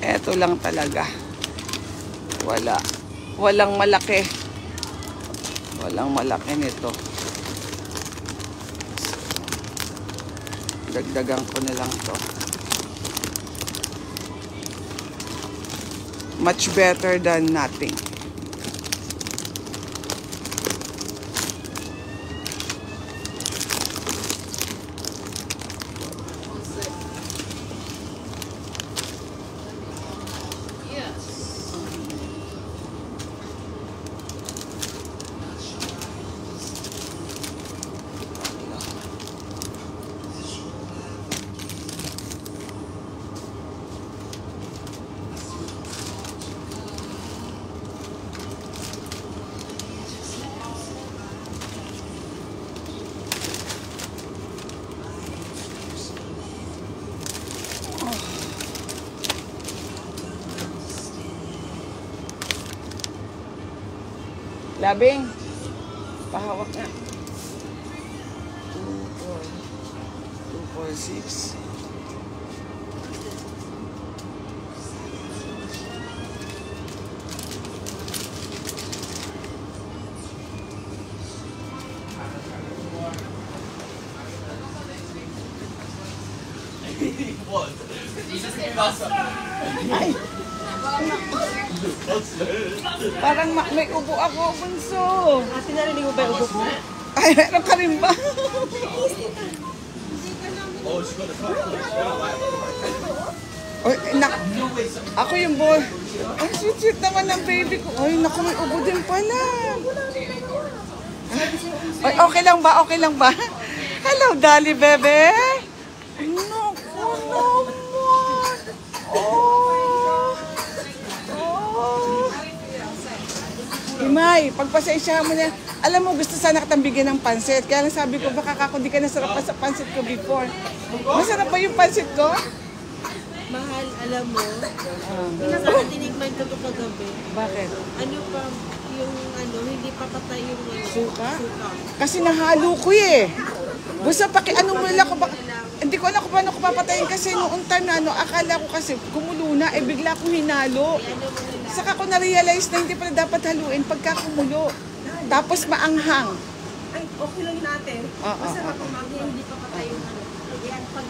Eto lang talaga. Walang malaki. Walang malaki nito. Dagdagan ko na lang to. Much better than nothing. Labing, pahawak na. 2, 4, 6. Ay. Parang may ubo ako, bunso. Ate, narinig mo ba yung ubo mo? Ay, meron ka rin ba? Oy, ako yung boy. Ay, sweet naman ng baby ko. Ay, naku, may ubo din pala. Ay, okay lang ba? Okay lang ba? Hello, Dali, bebe. Naku naman. Himay, pagpasensya mo na. Alam mo, gusto sana kitang bigyan ng pansit. Kaya lang sabi ko, baka kako di ka nasarap pa sa pansit ko before. Masarap ba yung pansit ko? Mahal, alam mo, sana tinigman ko ito kagabi. Bakit? Ano pa, yung hindi pa patay yung Suka? Kasi nahalo ko eh. Basta ano mo lang ko ba? Hindi ko alam kung paano ko papatayin kasi noong time na akala ko kasi kumulo na, bigla akong hinalo. Saka ko na-realize na hindi pala dapat haluin pagka kumulo. Tapos maanghang. Ay, okay lang natin. Masarap ang hindi pa patay yung Yan, pag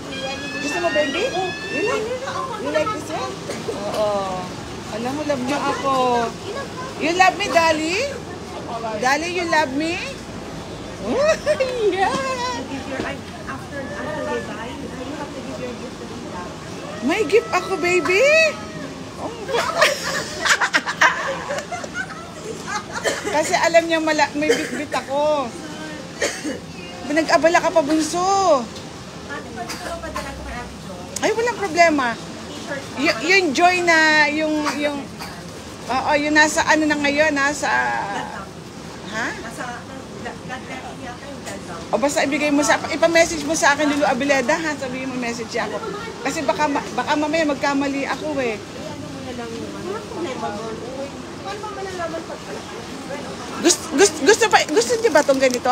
gusto mo, baby? You like this one? Oo. Alam mo, love mo ako. You love me, Dali? Dali, you love me? Oh, yeah. After they buy, you have to give your gift to them. May gift ako, baby? Oh, kasi alam niya may bit-bit ako. Nag-abala ka pa, bunso. Ate, pwede ko ba padala ko kay Ate Joy? Ay, walang problema. Yung Joy na, yung nasa ano na ngayon, nasa... Ha? Nasa, God-blessing yata yung God-down. O basta ibigay mo ipa-message mo sa akin, Lulu Abileda, ha? Sabihin mo message ako. Kasi baka mamaya magkamali ako eh. Ano mo na lang naman. Walang problema mo. Paano ba malalaman pag Gusto niyo ba itong ganito?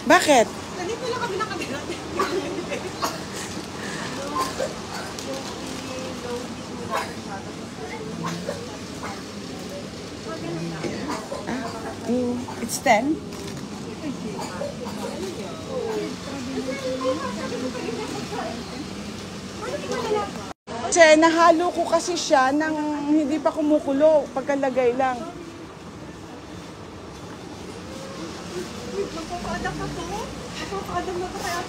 Bakit? Ganito lang kami nakabila. It's 10? Kasi nahalo ko kasi siya nang hindi pa kumukulo, pagkalagay lang.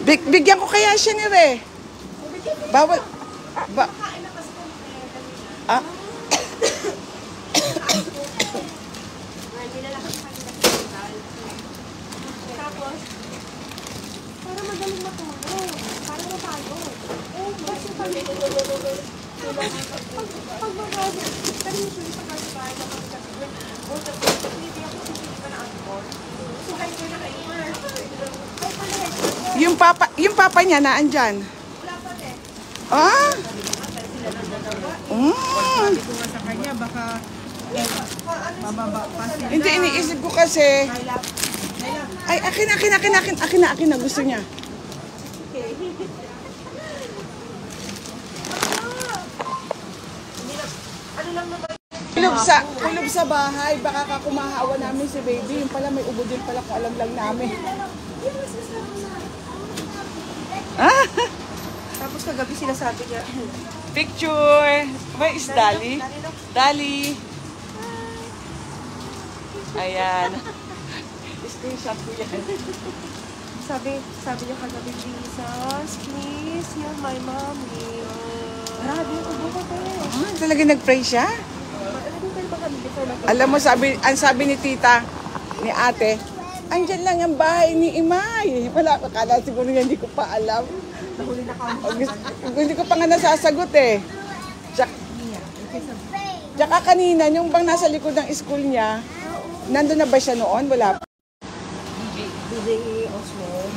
Bigyan ko kaya siya ni Re. Bawal. Ah? Tapos, para magaling matulog. Para matayo. Kasi pag mabago, pero usually pag nag-bahay na kami kasi hindi ako sisili pa na alcohol. So, hyper na hyper. Yung papa niya naandyan. Wala pa din. Ah? Sabi ko nga sa kanya, baka mababa pa sila. Hindi, iniisip ko kasi. Ay, akin na. Gusto niya. lang naman. Kulob sa bahay, baka kakumahawa namin si baby. Yung pala may ubo din pala kung alam lang namin. Ah, Tapos kagabi sinasabi niya, picture! Where is Dali? Dali! Ayan. Screenshot ko yan. sabi niya kagabi, Jesus, please, you're my mommy. Grabe, ubo ko pa eh. Ah, talaga nag-pray siya? Alam mo, ang sabi ni tita, ni ate, andyan lang ang bahay ni Imay. Wala, akala siguro niya, hindi ko pa alam. Nahuli na kami. Hindi ko pa nga nasasagot eh. Tsaka kanina, yung bang nasa likod ng school niya, nandun na ba siya noon? Wala pa. DJ Oswald.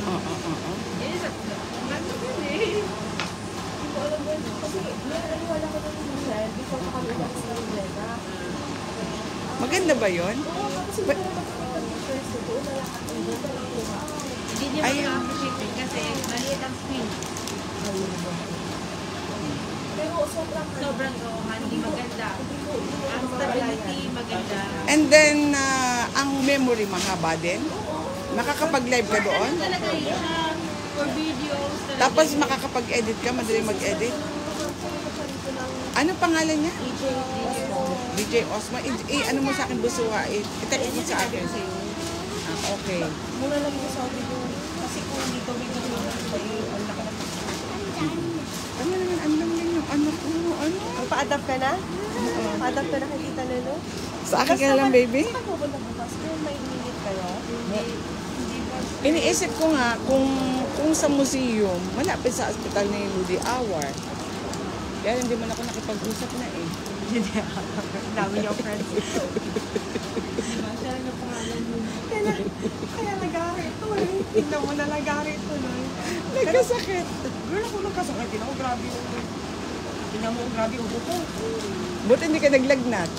Maganda ba yun? Hindi niya ma-appreciate kasi maliit ang screen. Pero Sobrang hindi maganda. Ang stability maganda. And then, ang memory mahaba din. Makakapag-live ka doon. Talaga yan. For videos. Talaga. Tapos makakapag-edit ka, madali mag-edit. Ano pangalan niya? DJ Osmo. Ano mo sa akin, Busuha? I-text mo sa akin. Ah, okay. muna lang yung sabi ko, kasi kung dito video ko lang sa iyo, ang laki ng Ano naman, ano naman yung anak mo? Ano? Pa-adapt ka na? Pa-adapt ka na kay Tita Lolo? Sa akin ka lang, baby? Saan ka pupunta bukas? Kaya may minute kayo? Iniisip ko nga, kung sa museum, malapit sa hospital ni Ludi Hour. Kaya hindi man ako nakipag-usap na eh. Dami yung friends. Siya lang pangalan mo. Kaya nag-aarit tuloy. Tignan mo na nag-aarit tuloy. Nagkasakit. Girl, ako nagkasakit din ako. Grabe yung... Tingnan mo, grabe yung ubo ko. Buti hindi ka naglagnat.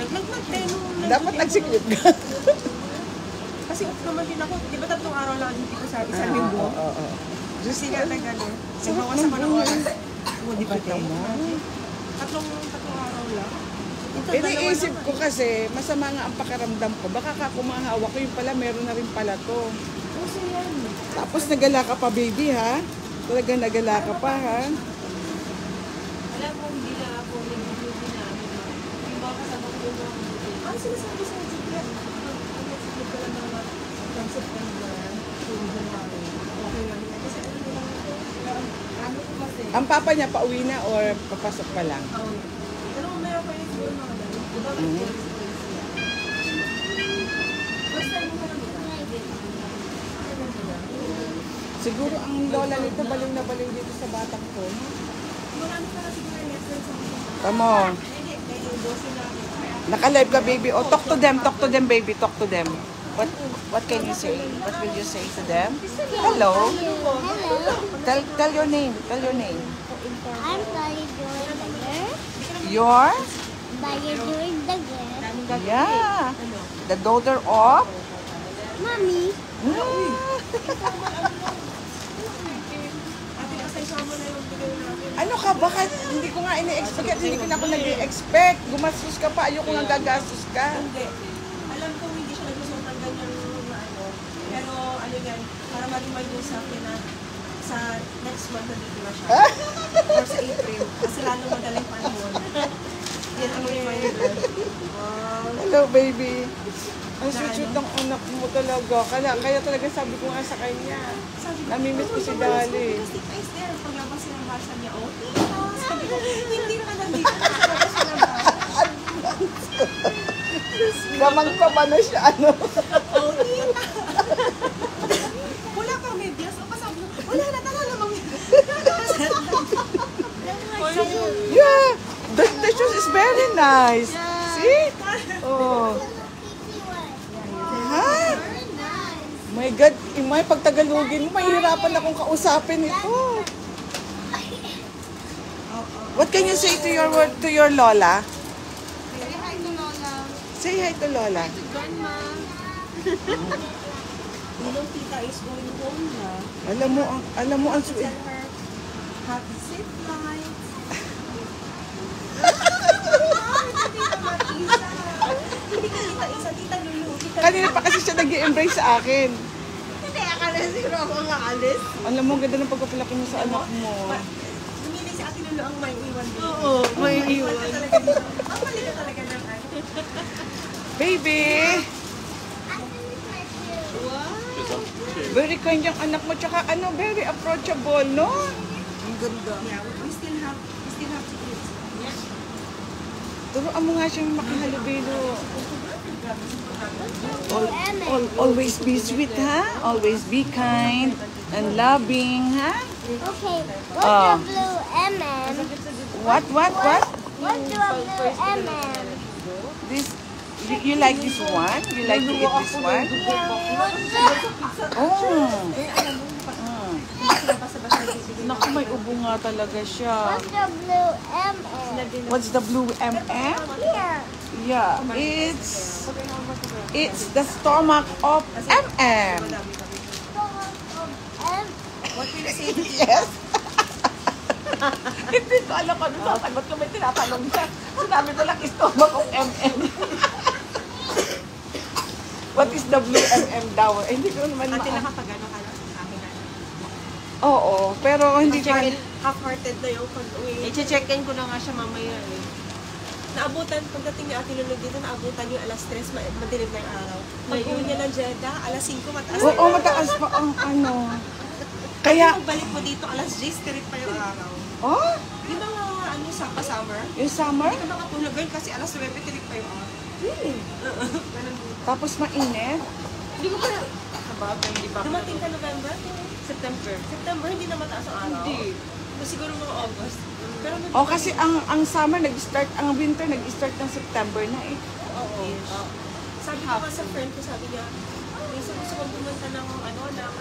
Naglagnat din. Dapat nagsiklip ka. Kasi off naman din ako. Di ba 3 araw lang dito ko sa isang linggo? Oo. Kasi nga na gano'n. Nagbawas ako ng oras. O, di ba Kita mo? Tatlong araw lang. Ito, Iniisip dalawa ko kasi, masama nga ang pakiramdam ko. Baka kumahawa ko yung pala, meron na rin pala to. Kasi yan. Tapos nagala ka pa, baby, ha? Talaga nagala ka pa, ha? Alam mo, hindi lang ako nag-video namin. Yung mga kasama ko yung mga video. Ang sinasabi sa Zipia, ang ko lang naman from September to January. Okay lang yan. Kasi ano lang ako. Ano ko kasi. Ang papa niya, pauwi na or papasok pa lang? Pero meron pa yung siguro mga dami. Diba? First time mo ka lang ba? Siguro ang lola nito, baliw na baliw dito sa batang ko. Marami ka na siguro yung next sa mga. Tamo. Hindi, may ubusin na ako. Naka-live ka, baby. Oh, talk to them, baby. Talk to them. What can you say? What will you say to them? Hello. Hello, Tell your name. Tell your name. I'm Bayadoy the girl. Your? Bayadoy the girl. Yeah. The daughter of? Mommy. Ate, kasi sama na yung video namin. Ano ka? Bakit? Hindi ko nga ini-expect. Hindi ko na ako nag-expect. Gumastos ka pa. Ayoko nga gagastos ka. Hindi. Alam ko hindi siya nagsusunod ng ganyan na ano. Pero ano yan, para ma-remind mo sa akin na sa next month nandito na siya. Or sa April. Kasi lalo madaling panahon. Yan ang reminder. Hello, baby. Ang sweet ng anak mo talaga. Kaya talaga sabi ko nga sa kanya. Namimiss ko si Dali. Kasi guys, there, paglabas siya ng basa niya, oh, tita. Sabi ko, hindi naman nandito. Paglabas siya ng basa. Gamang pa ba na siya, ano? Oh, tita. Wala kang medyas. O kasabi ko, wala na, tara namang. Yeah, the shoes is very nice. See? Oh. Ha? My God, Imay, pag Tagalogin mo, mahihirapan akong kausapin ito. What can you say to your Lola? Say hi to Lola. Say hi to Lola. Grandma. Yung tita is going home na. Alam mo ang sweet. Tell her, happy safe flight. kanina pa kasi siya nag-i-embrace sa akin. Hindi, akala siguro ako ang aalis. Alam mo, ganda ng pagpapalaki mo sa anak mo. Lumili si Ate Lulu ang may iwan dito. Oo, may iwan. Ka talaga dito. Ang mali ka talaga ng ano. Baby! Very kind yung anak mo, tsaka ano, very approachable, no? Yeah, we still have secrets. Turuan mo nga siyang makihalubilo. Always be sweet, ha? Always be kind and loving, ha? Okay, what's Ah. the blue M&M? What? What's the blue M&M? This, you like this one? You like to eat this one? Yeah, what's the... Oh. Basta-basta bibigay. Naku, may ubo nga talaga siya. What's the blue M&M? What's the blue M&M? Here. Yeah, it's the stomach of M&M. What will you say? Yes. Hindi ko alam kung ano sasagot ko. May tinatanong siya. Sinabi ko lang, stomach of M&M. What is the blue M&M daw? Eh, hindi ko naman Ate, nakapag-ano ka lang sa akin na. Oo, pero hindi ko... Half-hearted na yung pag-uwi. I-check-in ko na nga siya mamaya eh. Naabutan, pagdating ni Ate Lulu dito, naabutan yung alas 3, madilim na yung araw. Pag-uwi niya ng Jeddah, alas 5, mataas Oo, mataas pa ang ano. Kaya... pagbalik mo dito, alas 10, tirit pa yung araw. Oh, Yung mga ano, summer, yung summer? hindi ka makatulog girl kasi alas 9, tirit pa yung araw. Really? Ganun dito. Tapos mainit? Hindi ko pa na... Sabagay, hindi pa. Dumating ka November? September. September, hindi na mataas ang araw? Hindi. Siguro mga August. Pero Oh, kasi ang summer nag-start, ang winter nag-start ng September na eh. Oo. Sabi ko nga sa friend ko, sabi niya, minsan gusto kong pumunta ng ano, ng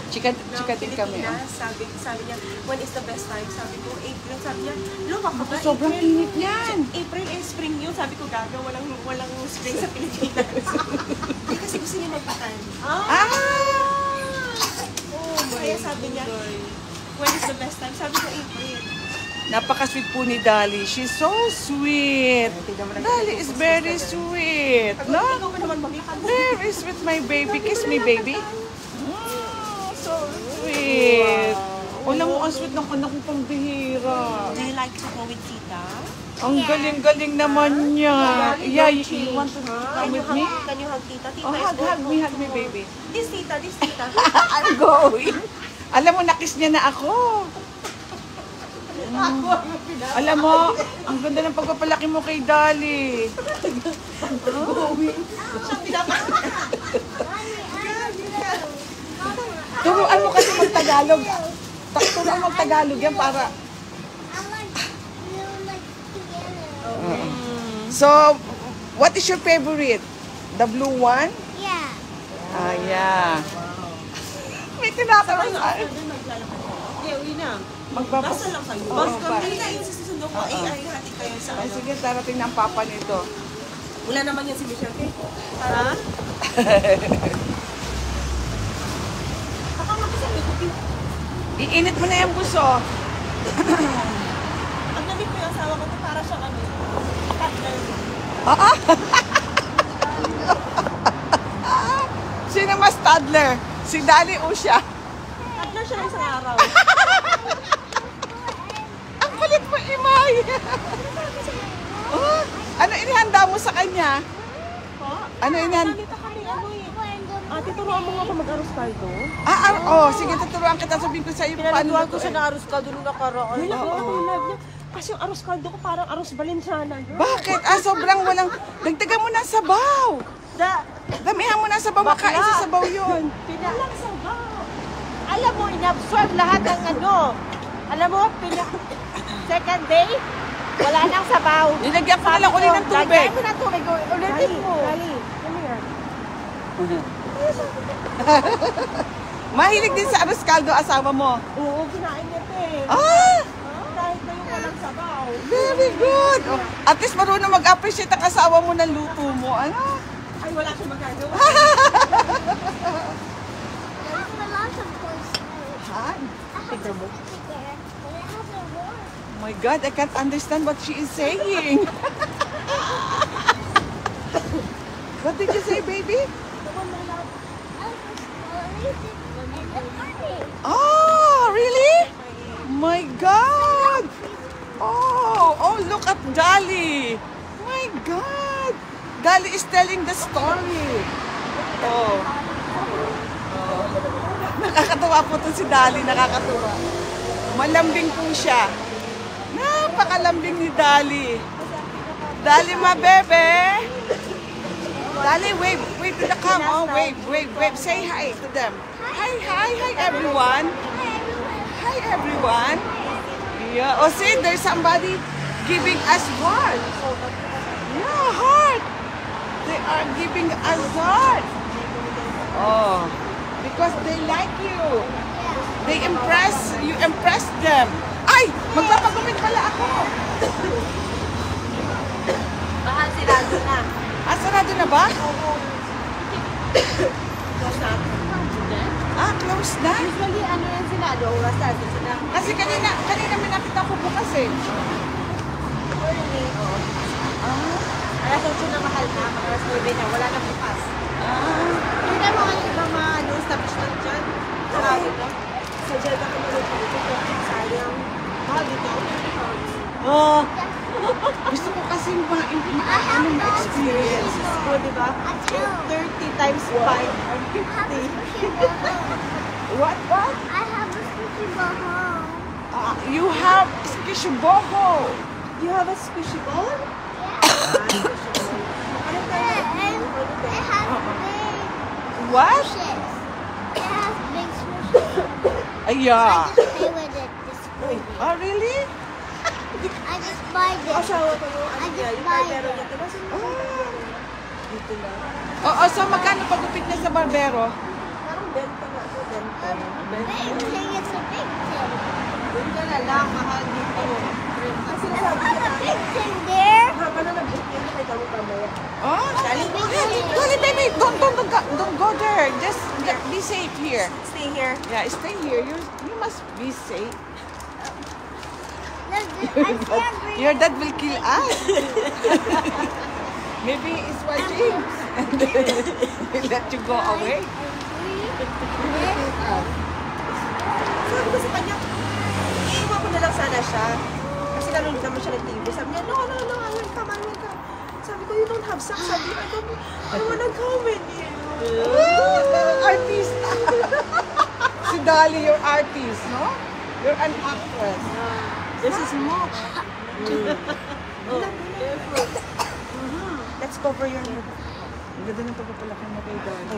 Chika ng din kami. Oh. Pilipinas. Sabi niya, when is the best time? Sabi ko, April. Sabi niya, Luma ka ba? Sobrang April? init yan. April eh, spring yun. Sabi ko, gaga, walang spring sa Pilipinas. Hindi kasi gusto niya magpatan. Ah! Kaya sabi niya, when is the best time? Sabi ko, April. Napaka-sweet po ni Dali. She's so sweet. Dali is very sweet. Ako, No? ikaw ba naman maglakad? Very sweet, my baby. Kiss me, baby. So sweet. Wala mo ang sweet ng anak kong pambihira. Do you like to go with Tita? Ang galing-galing naman niya. Yeah, you want to come with me? Can you hug Tita? Tita Oh, is hug me, baby. This Tita, this Tita. I'm going. Alam mo, nakis niya na ako. Alam mo, ang ganda ng pagpapalaki mo kay Dali. Turuan mo kasi mag-Tagalog. Turuan mo mag-Tagalog yan para... I want blue like together. So, what is your favorite? The blue one? Yeah. Ah, yeah. May tinatanong sa akin. Hindi, uwi na. Magbabas. Basta lang kayo. Oo, Basta ba- hindi kayo sa susundo ko. Ay, hati kayo sa Ay, ano. sige, darating ng papa nito. Wala naman yan si Michelle. Okay? Ha? Baka makisabi ko. Iinit mo na yung buso. Ang namit ko yung asawa ko, para siyang ano. Partner. Sino mas toddler? Si Dali o siya? Partner siya ng isang araw. Ang kulit mo, Imay! Oh, ano inihanda mo sa kanya? Po? Ano inihanda? Nandito kami ano eh. Ate, turuan mo nga ako mag-aros kaldo. Sige, tuturuan kita. Sabihin ko sa iyo paano Pinaliguan ko lutuin. siya na arus ka doon nakaraan. Wala ko love niya. Kasi yung aros kaldo ko parang aros Valenciana. Girl. Bakit? Sobrang walang... Dagdagan mo ng sabaw. Damihan mo ng sabaw. Makain sa sabaw yun. Walang sabaw. Alam mo, inabsorb lahat ng ano. Alam mo, second day, wala nang sabaw. Nilagyan ko na lang ulit ng tubig. Lagyan mo ng tubig, ulitin mo. Dali, come here. Mahilig din sa arroz caldo asawa mo. Oo, kinain niya ito eh. Kahit na yung walang sabaw. Very good. At least marunong mag-appreciate ang asawa mo ng luto mo. Ano? Ay, wala siyang magagawa. There's a lot of toys. Han? Sticker, but it has a word. Oh my God, I can't understand what she is saying. What did you say, baby? Oh, really? My God! Oh, look at Dali. My God! Dali is telling the story. Oh. Nakakatuwa po to si Dali, nakakatuwa. Malambing po siya. Napakalambing ni Dali. Dali, my bebe. Dali, wave to the cam. Oh, wave. Say hi to them. Hi, everyone. Hi, everyone. Yeah. Oh, see, there's somebody giving us heart. Yeah, heart. They are giving us heart. Oh, because they like you. You impress them. Ay, magpapagumit pala ako. Baka sirado na. Ah, sarado na ba? Close na. Ah, close na. Usually, ano yan sirado? Oras na. Kasi kanina may nakita ko bukas eh. Morning, oh. Alas 8 na mahal na. Alas 9 na. Wala na bukas. Hindi mo nga yung ibang mga establishment dyan. Sarado na. Sa dyan ako nalito. Sayang. Mahal dito. Oh. Gusto ko kasi ma-experience. O, diba? 30 times 5 or 50. What? I have a squishy ball home. You have squishy boho. You have a squishy ball? And it has big What? squishes. It has big squishes. Yeah. I just play with it this morning. Oh, really? I just buy this. Asawa ko yung I ano niya, just yung buy barbero it. niya. Diba dito lang? Oh, so magkano pagupit niya sa barbero? Parang benta nga ito, benta. Big thing, it's a big thing. Doon ka na lang. Mahal dito. Ang It's sinasabi not niya, a big thing there. haba na nag-book yun, nakita mo mamaya. Oh, Dali, baby, don't go there. Just be safe here. Stay here. Yeah, stay here. You must be safe. Look, I can't bring Your dad will kill us. Maybe he's watching and he'll let you go away. Sabi ko sa kanya, iiwan ko na lang sana siya. Kasi nanonood naman siya ng TV. Sabi niya, no, I will come. Sabi ko, you don't have sex. Sabi niya, I wanna come with you. Artist. Si Dali, you're artist, no? You're an actress. This is Mok. Let's cover your head. Ang ganda ng pagpapalaki mo kay Dali.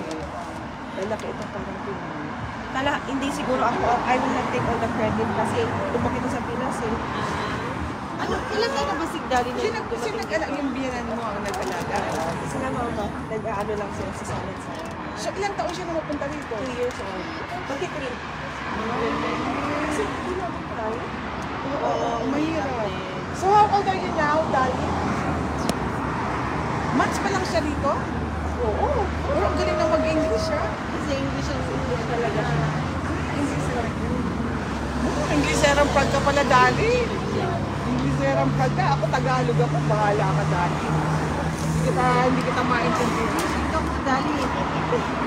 Lalaki itong parang Pinoy. Kala, hindi siguro ako, I will not take all the credit kasi lumaki ko sa Pinas eh. Ano? Ilan tayo na ba sigdali na Sino nag-alaga yung biyanan mo ang nag-alaga? Sila mama, nag-ano lang sila sa solid side. So, ilang taon siya na mapunta rito? 2 years old. Magti-3. Kasi hindi naman tayo. Oo, mahirap. So, how old are you now, Dali? Months pa lang siya rito? Oo. Pero ang galing na mag-English, ha? Kasi English ang English talaga siya. Ingleserang prag ka pala, Dali. Ingleserang prag ka. Ako, Tagalog ako. Bahala ka, Dali. Hindi kita maintindihan. Ito, Dali.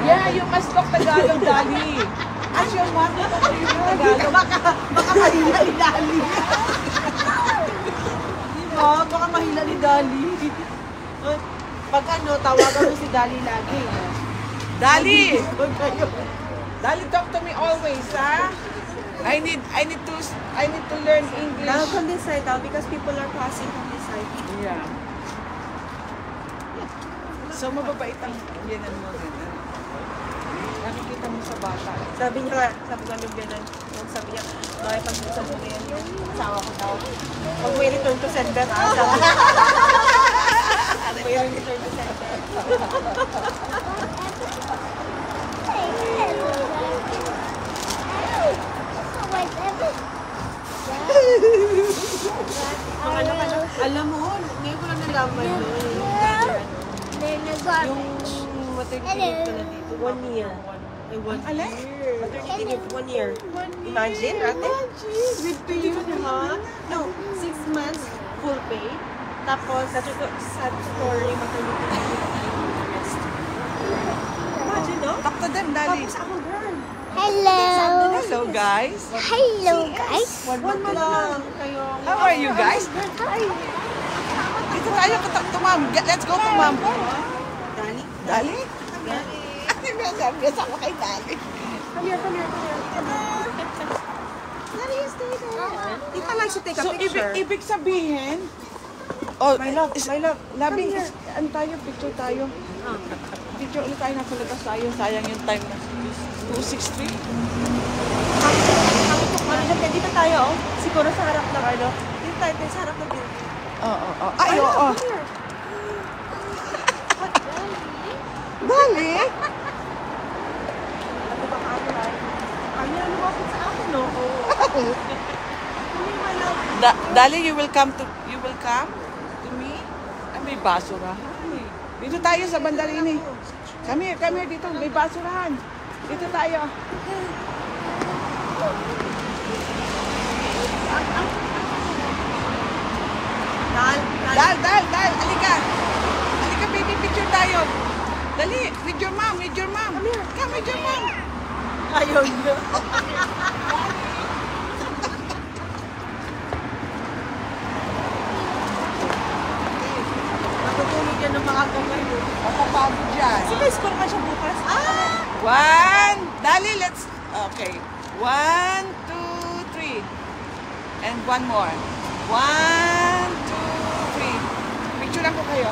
Yeah, you must talk Tagalog, Dali. As your mom, you talk Tagalog. Baka mahila ni Dali. Diba? Baka mahila ni Dali. Pag ano, tawagan mo si Dali lagi. Dali! Huwag kayo. Dali, talk to me always, ha? I need to learn English. Now from this side out because people are passing from this side. Yeah. So, mababait ang biyanan mo, gano'n. Nakikita mo sa bata. Sabi niya, sabi nga nung biyanan, sabi niya, makipag-usap mo ngayon yung asawa ko daw. Pag may return to sender, sabi niya. May return to sender. Alam mo, ngayon ko lang nalaman yun. Yung maternity leave ko na dito. 1 year. Ay, 1 Alin? year. Maternity leave, 1 year. Imagine, ate. With pay yun, ha? No, 6 months full pay. Tapos, Sad story, maternity leave. Imagine, no? Talk to them, Dali. Tapos ako, girl. Hello. Hello, guys. Hello, guys. One month lang kayo. How are you guys? Hi. Dito tayo to Ma'am. Let's go to Ma'am. Dali. Dali? Biasa ako kay Dali. Come here, come here, come here. Dali, stay there. Tita likes to take a So, picture. ibig sabihin, oh, My love, my love. Labing, Come here. ano tayo, picture tayo. Picture ulit tayo, nasa labas tayo. Sayang yung time na 2:63. Dito tayo, oh. Siguro sa harap ng ano. Dito tayo, sa harap ng building. Oo. Ay, oo. Come here. Dali? Ano ba ka ano ay? Kanya lumapit sa akin, no? Oo. My love. Dali, you will come to me? Ay, may basurahan. Dito tayo sa Bandarini. Come here, dito. May basurahan. Dito tayo. Dal. Halika. Halika, baby, picture tayo. Dali, with your mom. Come here. Come with your mom. Ayaw niya. Natutulog yan ng mga kamay mo. Papapagod dyan. Kasi may score man siya bukas. One. Dali, let's... Okay. 1, 2, 3. And one more. 1, 2, 3. Picture lang ko kayo.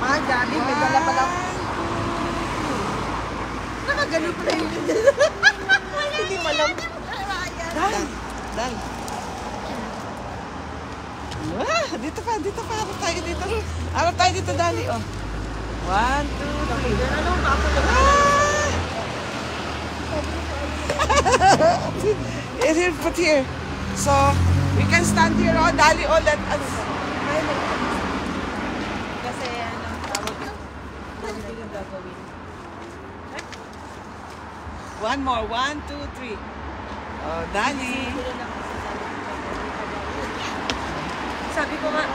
Mga gabi, may dala pa lang. Nakagano pa rin yun. Hindi malam. Dal. Dito pa. Harap tayo dito. Harap tayo dito, Dali. Oh. 1, 2, 3. Ano ba ako lang? Here, put here. So, we can stand here. Oh, Dali, oh, let us. Kasi ano, tawag yun. Hindi yung gagawin. One more. 1, 2, 3. Oh, Dali. Sabi ko nga,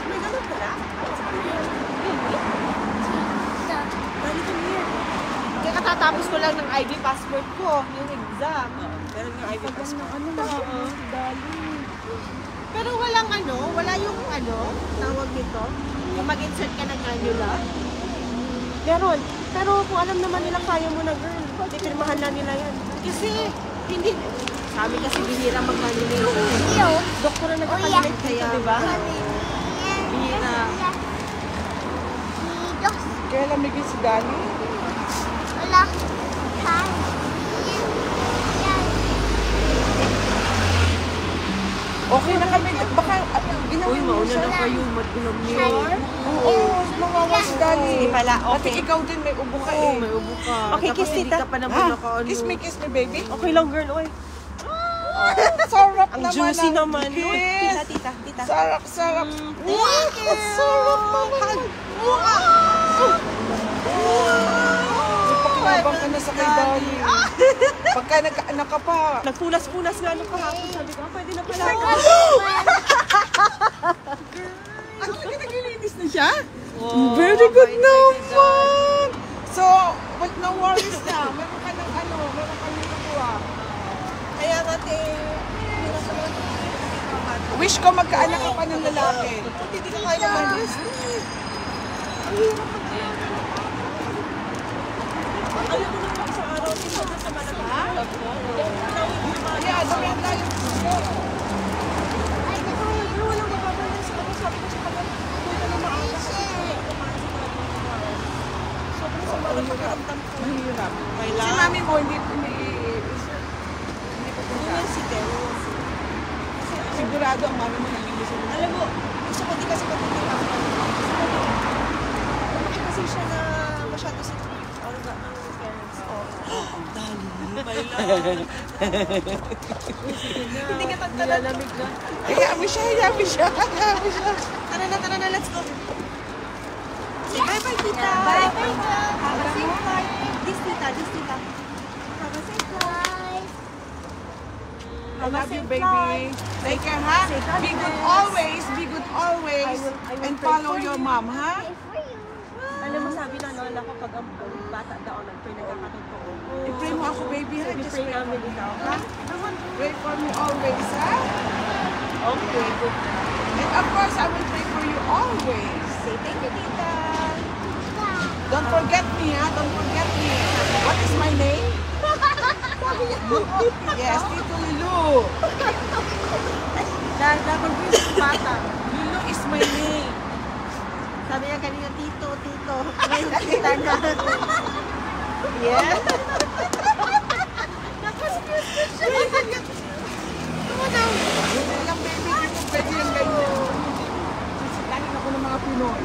may ganun pala. Dali come here. Kaya katatapos ko lang ng ID passport ko, yung exam. Meron nga ID passport. Pero walang wala yung tawag nito, yung mag-insert ka ng cannula. Meron. Pero kung alam naman nila kaya mo na, girl, pipirmahan na nila yan. Kasi, hindi, sabi kasi bihira mag-cannula. Yo. Doktor na nagkakalimit kaya, di ba? Bihira. Kaya lamigin si Dali. Wala. Hi. Okay na kami. Baka, Uy, ginawin mo mauna siya. na kayo, mag-ulam niyo. Oo, mawawa si Dali. Hindi pala, Pati okay. ikaw din may ubo ka Oo, eh. may ubo ka. Okay, Tapos kiss hindi tita. ka pa naman nakaano. Kiss me, baby. Okay lang, girl, oy. Sarap Ang naman. juicy ang naman. Uy, kiss. tita. Sarap. Sarap naman. Pakilabang ka na sa kay Dali. Pagka nagkaanak ka pa. Nagpunas-punas nga nung kahapon. Sabi ko, pwede na pala ako. Ano ka naglilinis na siya? Wow, Very good mabait kayo naman. So, no worries na. Meron ka ng meron ka ng nakuha. Kaya natin, Wish ko magkaanak ka pa ng lalaki. hindi ka kaya naman. Alam mo naman sa araw, dito sa Malabas. Yeah, damihan tayo. Walang mababayan sa ano. Sabi ko sa kanya, pwede na maaga kasi kumain sa talaga ng kumain. Sobrang sama ng pagkaramdam ko. Mahirap. May Si lang. mami mo, hindi Ganyan si Teo. sigurado ang mami mo nang hindi siya. Alam mo, gusto ko di kasi matutulog ako. Lumaki kasi siya na masyado si Olga ng parents. Dali, may lang. Hindi ka tagtalan. Nilalamig na. Hayaan mo siya. Tara na, let's go. Say bye-bye, tita. Bye-bye, tita. Have a safe flight. This tita. Have a safe flight. I love you, baby. Take care, ha? Be good always. Be good always. I will And pray follow for your you. mom, ha? Alam mo, sabi na lola ko pag ang bata daw, nag-pray nagkakatotoo. I-pray mo ako, baby, ha? Sabi, Just pray namin ikaw, ha? pray for me always, ha? Okay, good. And of course, I will pray for you always. Say thank you, tita. Don't forget me, ha? Don't forget me. What is my name? Yes, Tito Lulu. Dapat po yung bata. Lulu is my name. Sabi niya kanina, tito. Ngayon, tita na. Yeah. Hindi lang, baby. Hindi mo pwede yung ganyan. Sisitahin ako ng mga Pinoy.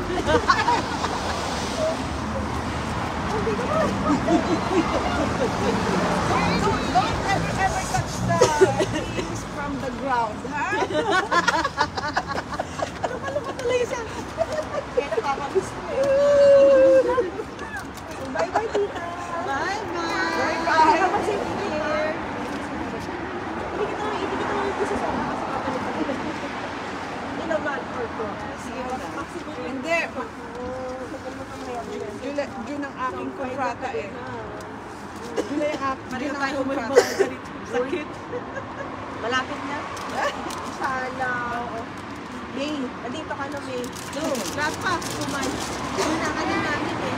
Don't ever touch the things from the ground, ha? Lumaluma talaga siya. Kaya nakakamiss ko eh. Bye-bye, tita. Bye-bye. Bye-bye. Here. Hindi kita mag-isa sa mga kasi kapalik ako. In a month or two. Sige na. Maximum. Hindi. Maganda ka mayaman yan. Yun ang aking kontrata eh. Yun ang Pareho tayo aking may kontrata. mga ganito. Sakit. Malapit na. Sana. May, nandito ka na, May. Lahat pa. Kuman. Yun ang ano namin eh.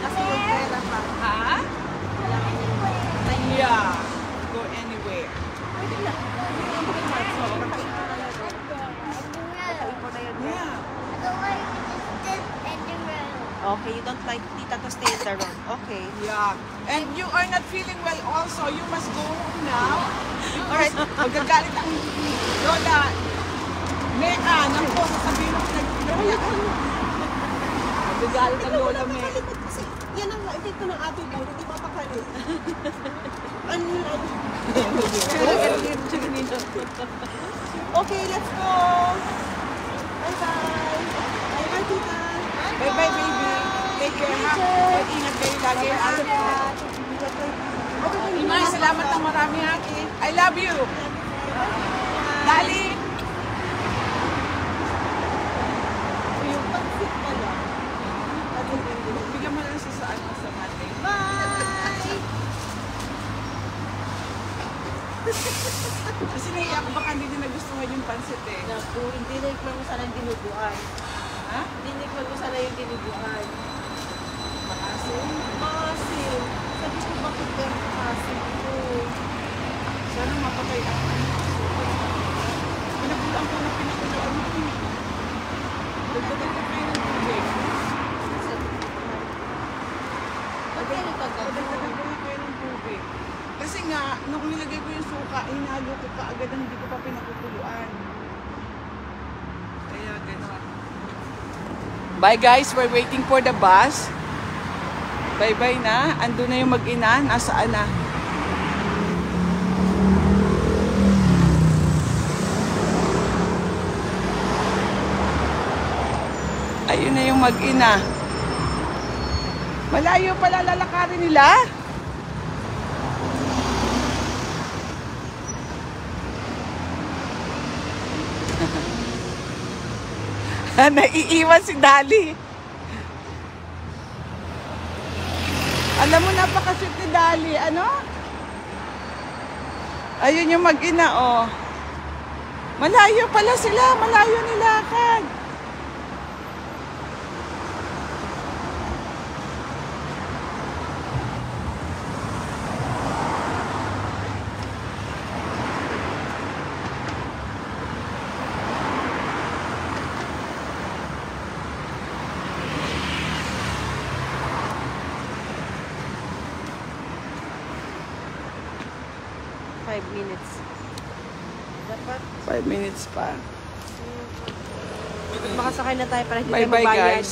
Kasi yung pera pa. Ha? Yeah. Go anywhere. Pwede lang. Yung 3 months. So, kakain mo na yan. Kakain mo na yan. Yeah. Okay, you don't like tita to stay in the room. Okay. Yeah. And you are not feeling well also. You must go home now. Alright. Magagalit ang Lola. Mea. Naku, sasabihin mo nagpinaya. Magagalit ang Lola Mea. Kasi yan ang epekto ng attitude, hindi mapakali. Ano? Okay, let's go. Bye-bye. Bye-bye, tita. Bye-bye, baby. Take care, ha? Mag-ingat kayo lagi, ha? Imay, salamat ng marami, ha? I love you. Dali. Yung pansit pala. Bigyan mo lang siya sa ano sa mate. Bye! Kasi naiyak baka hindi din nagustuhan yung pansit eh. Naku, hindi naikman mo sana yung dinuguan. Ha? Hindi naikman mo sana yung dinuguan. Makasin? Masin. Sabi ko, bakit pero masin ko? Sana mapatay ako. Pinapulaan ko na pinapulaan mo. Dagdagan ko kayo ng tubig. Ba't kaya Dagdagan nagkagawa? ko na kayo ng tubig. Kasi nga, nung nilagay ko yung suka, hinalo ko kaagad ang hindi ko pa pinakukuluan. Kaya gano'n. Bye guys, we're waiting for the bus. Bye-bye na. Ando na yung mag-ina. Nasaan na? Ayun na yung mag-ina. Malayo pala lalakarin nila. Naiiwan si Dali. Alam mo, napaka-sweet ni Dali. Ano? Ayun yung mag-ina, oh. Malayo pala sila. Malayo nilakad. Minutes. Dapat 5 minutes pa. makasakay na tayo para hindi tayo Bye-bye, magbayad. guys.